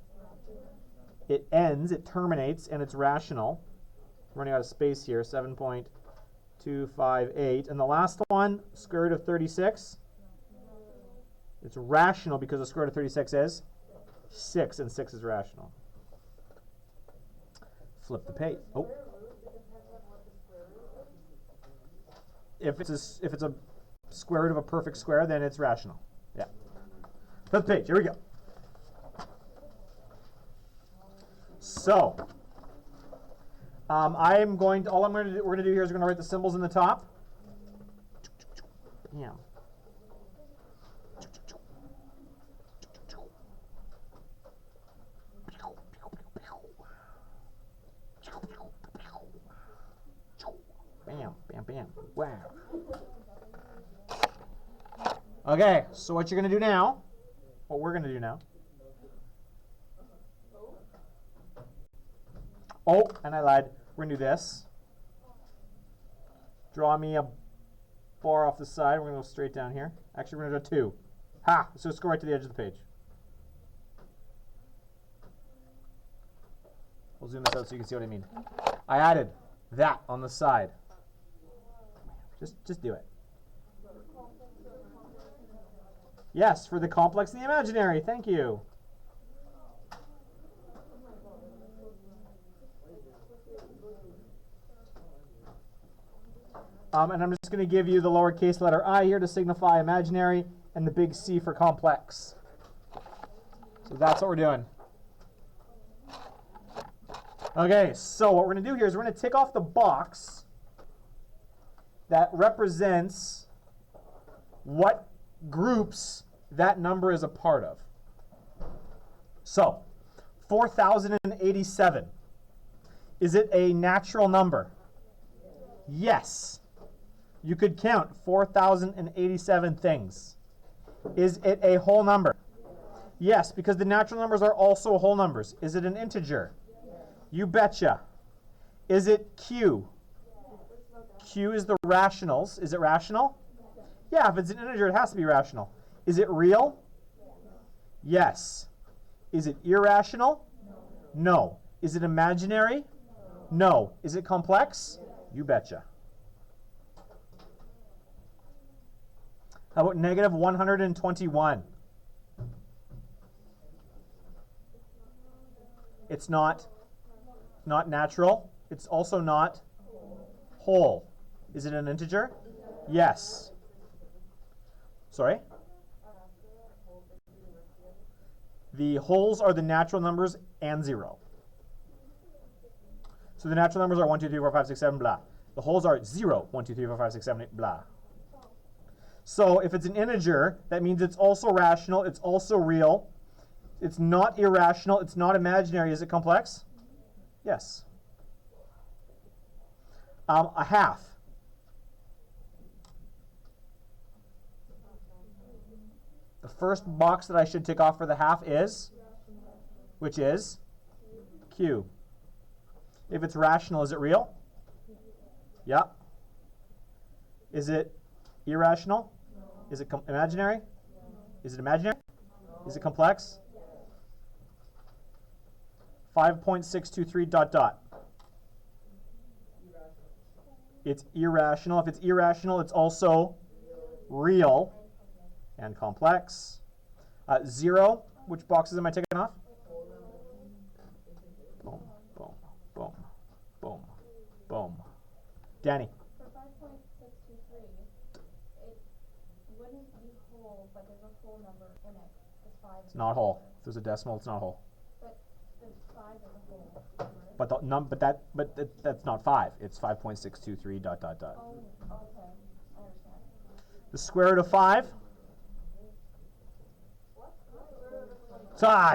S1: ends, it terminates, and it's rational. I'm running out of space here. 7.258. And the last one, square root of 36. It's rational because the square root of 36 is 6, and 6 is rational. Flip the page. Oh. If it's a square root of a perfect square, then it's rational. Yeah. Flip the page. Here we go. So, we're going to do here is we're going to write the symbols in the top. Bam. Bam, bam. Wow. Okay, so what you're going to do now, what we're going to do now. Oh, and I lied. We're going to do this. Draw me a bar off the side. We're going to go straight down here. Actually, we're going to do 2. Ha! So let's go right to the edge of the page. We'll zoom this out so you can see what I mean. I added that on the side. Just do it. Yes, for the complex and the imaginary. Thank you. And I'm just going to give you the lowercase letter I here to signify imaginary and the big C for complex. So that's what we're doing. Okay, so what we're going to do here is we're going to tick off the box that represents what groups that number is a part of. So, 4,087. Is it a natural number? Yes. You could count 4,087 things. Is it a whole number? Yes, because the natural numbers are also whole numbers. Is it an integer? You betcha. Is it Q? Q is the rationals. Is it rational? Yeah, if it's an integer, it has to be rational. Is it real? Yes. Is it irrational? No. Is it imaginary? No. Is it complex? You betcha. How about negative 121? It's not natural. It's also not whole. Is it an integer? Yes. Sorry? The wholes are the natural numbers and 0. So the natural numbers are 1, 2, 3, 4, 5, 6, 7, blah. The wholes are 0, 1, 2, 3, 4, 5, 6, 7, 8, blah. So if it's an integer, that means it's also rational, it's also real, it's not irrational, it's not imaginary. Is it complex? Yes. A half. The first box that I should tick off for the half is, which is Q. If it's rational, is it real? Yeah. Is it irrational? Is it imaginary? Is it imaginary? Is it complex? 5.623 dot dot. It's irrational. If it's irrational, it's also real and complex. 0, which boxes am I taking off? Boom, boom, boom, boom, boom. Danny.
S2: For 5.623, it wouldn't be whole, but there's a whole number in it. It's 5.
S1: It's not whole. If there's a decimal, it's not whole.
S2: But the 5 is a whole number.
S1: But that's not 5. It's 5.623 dot dot dot.
S2: Oh, okay. I understand.
S1: The square root of 5.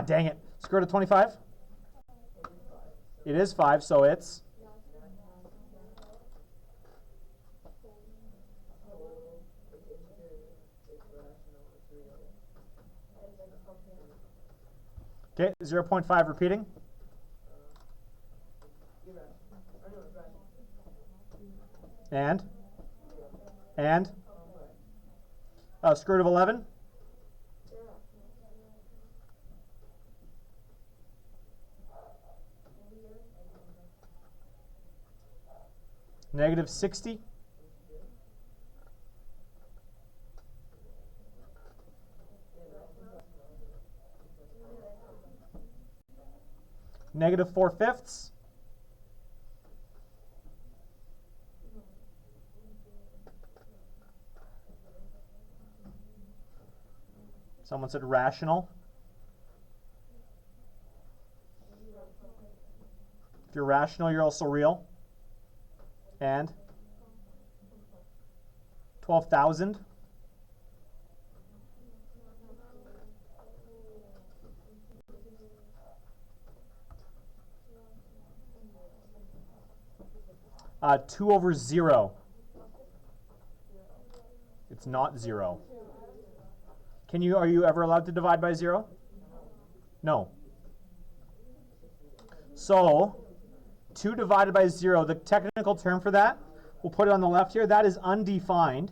S1: Dang it. Square root of 25. It is 5, so it's okay. 0.5 repeating. And square root of 11. Negative 60. Negative 4/5. Someone said rational. If you're rational, you're also real. And 12,000. Two over 0. It's not 0. Are you ever allowed to divide by 0? No. So 2 divided by 0, the technical term for that, we'll put it on the left here, that is undefined.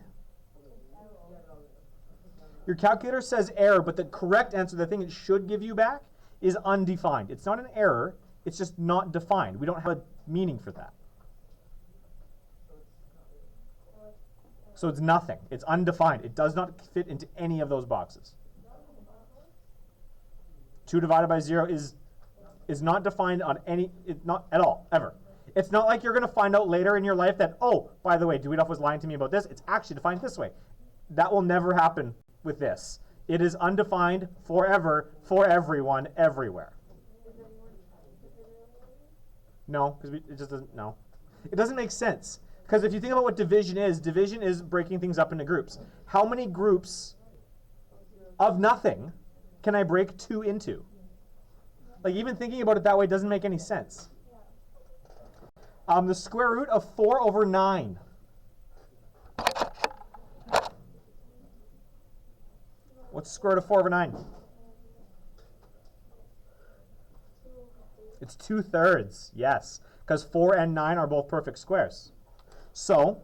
S1: Your calculator says error, but the correct answer, the thing it should give you back, is undefined. It's not an error, it's just not defined. We don't have a meaning for that. So it's nothing. It's undefined. It does not fit into any of those boxes. 2 divided by 0 is not defined on any, not at all, ever. It's not like you're going to find out later in your life that, oh, by the way, Deweytoff was lying to me about this. It's actually defined this way. That will never happen with this. It is undefined forever, for everyone, everywhere. No, because it just doesn't, no. It doesn't make sense. Because if you think about what division is breaking things up into groups. How many groups of nothing can I break 2 into? Like, even thinking about it that way doesn't make any sense. The square root of 4 over 9. What's the square root of 4 over 9? It's 2/3, yes. Because 4 and 9 are both perfect squares. So,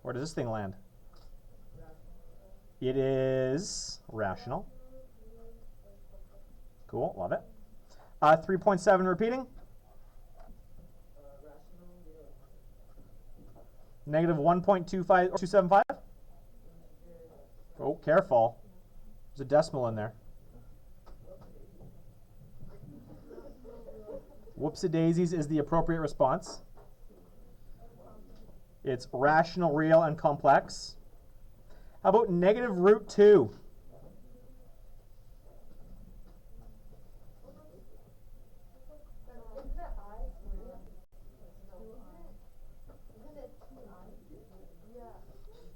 S1: where does this thing land? It is rational. Cool, love it. 3.7 repeating. Negative 1.275. Oh, careful. There's a decimal in there. Whoopsie-daisies is the appropriate response. It's rational, real, and complex. How about negative root 2?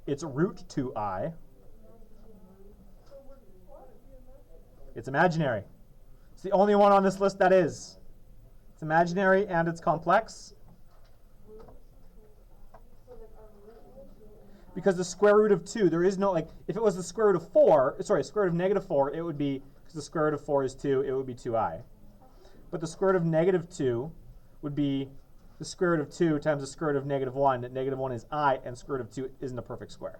S1: It's root 2i. It's imaginary. It's the only one on this list that is. It's imaginary and it's complex. Because the square root of 2, there is no, like, if it was the square root of 4, sorry, square root of negative 4, it would be, because the square root of 4 is 2, it would be 2i. But the square root of negative 2 would be the square root of 2 times the square root of negative 1. Negative 1 is I, and square root of 2 isn't a perfect square.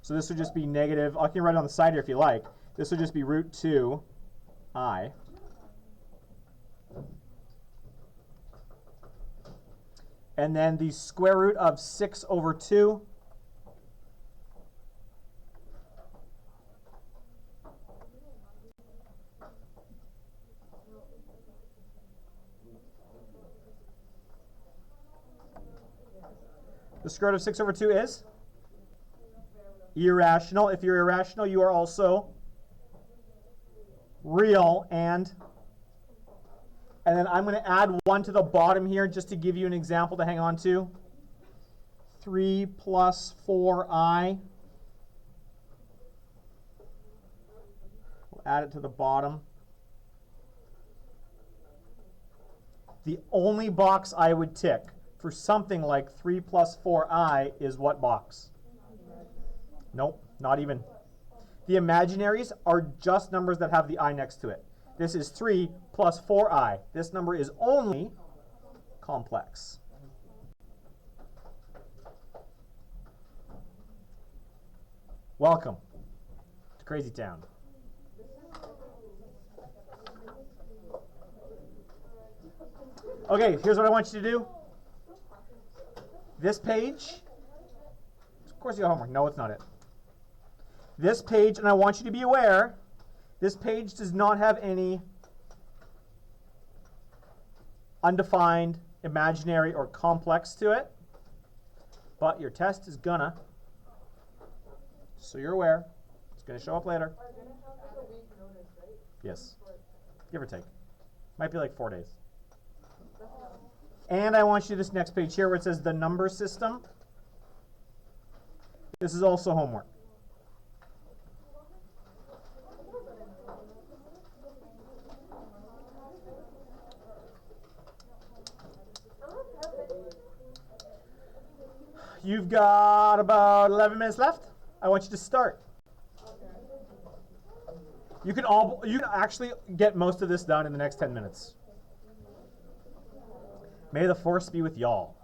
S1: So this would just be negative, I can write it on the side here if you like. This would just be root 2i. And then the square root of 6 over 2. The square root of 6 over 2 is irrational. If you're irrational, you are also real. And then I'm going to add 1 to the bottom here just to give you an example to hang on to. 3 plus 4i. We'll add it to the bottom. The only box I would tick for something like 3 plus 4i is what box? Nope, not even. The imaginaries are just numbers that have the I next to it. This is 3 plus 4i. This number is only complex. Welcome to Crazy Town. Okay, here's what I want you to do. This page, of course you got homework. No, it's not it. This page, and I want you to be aware, this page does not have any undefined, imaginary, or complex to it. But your test is gonna, so you're aware, it's gonna show up later. Yes, give or take. Might be like 4 days. And I want you to this next page here where it says the number system. This is also homework. You've got about 11 minutes left. I want you to start. You can actually get most of this done in the next 10 minutes. May the force be with y'all.